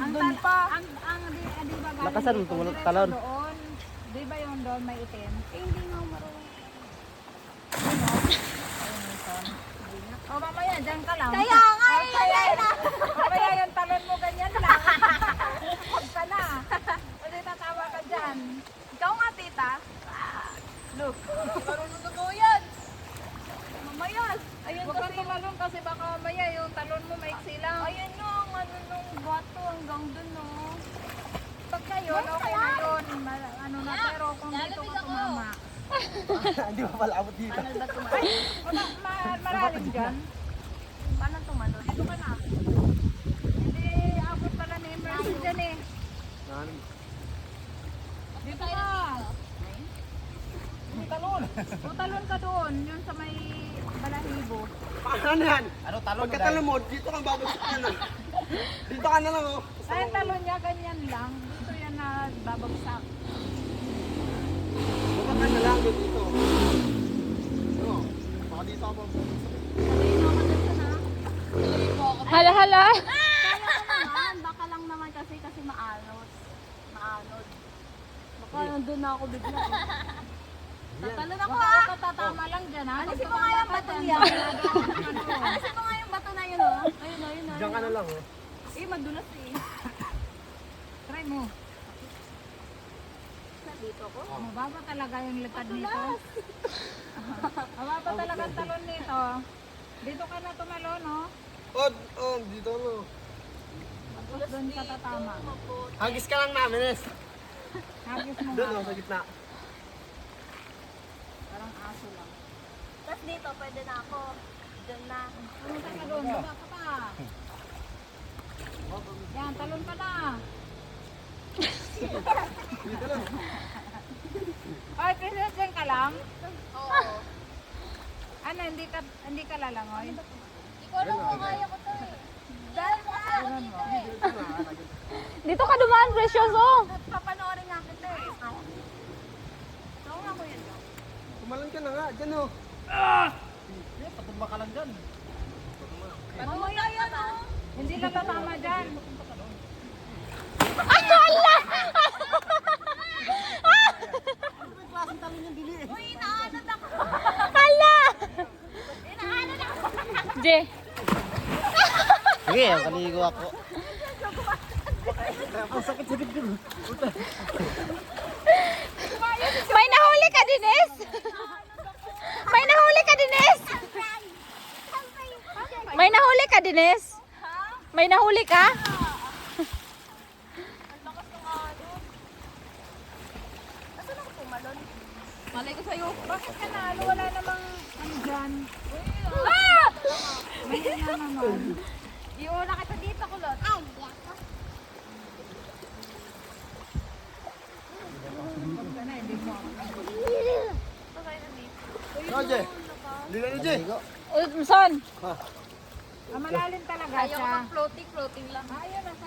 Nandun pa. Di ba galing Lakasan mo, dito, tumulong diretso talon. doon? Di ba yung doon may itim? Hindi nga marunong. O mamaya, dyan ka lang. Kaya nga, O, kaya ilagay na. mamaya yung talon mo ganyan lang. Huwag ka na. Kasi tatawa ka dyan. Ikaw nga, tita. Look. Marunong na po yan. Mamaya. Ayun Huwag kang kasi. tumalon kasi baka mamaya yung talon mo maiksi lang. Ayun no, ang ano nung bato hanggang dun no. Pag ngayon, okay na yun. Ano na, pero kung dito ka tumama. Hindi pa pala abot dito. Paano ba tumalon? Maralim dyan. Paano tumalon? Dito ka na. Hindi, abot pala ni Emerson dyan eh. Dito ka. Talon. O talon ka doon, yun sa may balahibo. Paano yan? Ano talon? Pagkatalon mo, dito kang babagsak yan. Dito ka na lang oh. Ay, yung talon niya, ganyan lang. Dito yan na babagsak. Baka ka na lang dito. Ano? Baka dito ako babagsak. Hala, hala. Kaya ko naman. Baka lang naman kasi maanod. Maanod. Baka nandun na ako bigla. Tatalon ako Baka ah. ako tatama lang dyan ha. Alisin Pag mo nga yung tumama ka bato dyan, niya. ano. Alisin mo nga yung bato na yun oh. Ayun, ayun, ayun. Diyan ka na lang oh. Eh, madulas eh. Try mo. Dito ko. Mababa talaga yung lipad nito. Madulas. Mababa talaga ang talon nito. Dito ka na tumalo, no? Oh, dito no. Tapos doon ka tatama. Hagis ka lang namin eh. Hagis mo Doon nga. oh, sa gitna. Parang aso lang. Tapos dito, pwede na ako. Diyan na. Pumunta ka doon, baba ka pa. Yan, talon ka na. Dito lang. Ay, present dyan ka lang? Oo. Ano, hindi ka lalangoy? Hindi ko alam kung kaya ko to eh. Dahil mo kasi ako Tingnan dito mo. eh. Dito ka dumaan, Precioso. Papanoorin nga kita eh. Oo nga ko yun. Kumalan ka na nga, dyan oh. Patumba ka lang dyan. Mamaya yan oh. Hindi ka tatama dyan. Uy, inaanod ako. Hala! Inaanod ako. Je. Sige, kaligo ako. Ang sakit-sakit din. May nahuli ka, Dines? May nahuli ka, Dines? May nahuli ka, Dines? May nahuli ka? Ang lakas ng alon. Nasaan ako pumalon? Malay ko sa'yo. Bakit ka nalo? Wala namang ano dyan. Ah! May na naman. Iuna kita dito, kulot. Ay, Huwag ka na, hindi mo ako. okay na dito. Roger, hindi na Roger. Son. Malalim talaga Ayaw ko siya. ng floating lang. Ayun, nasa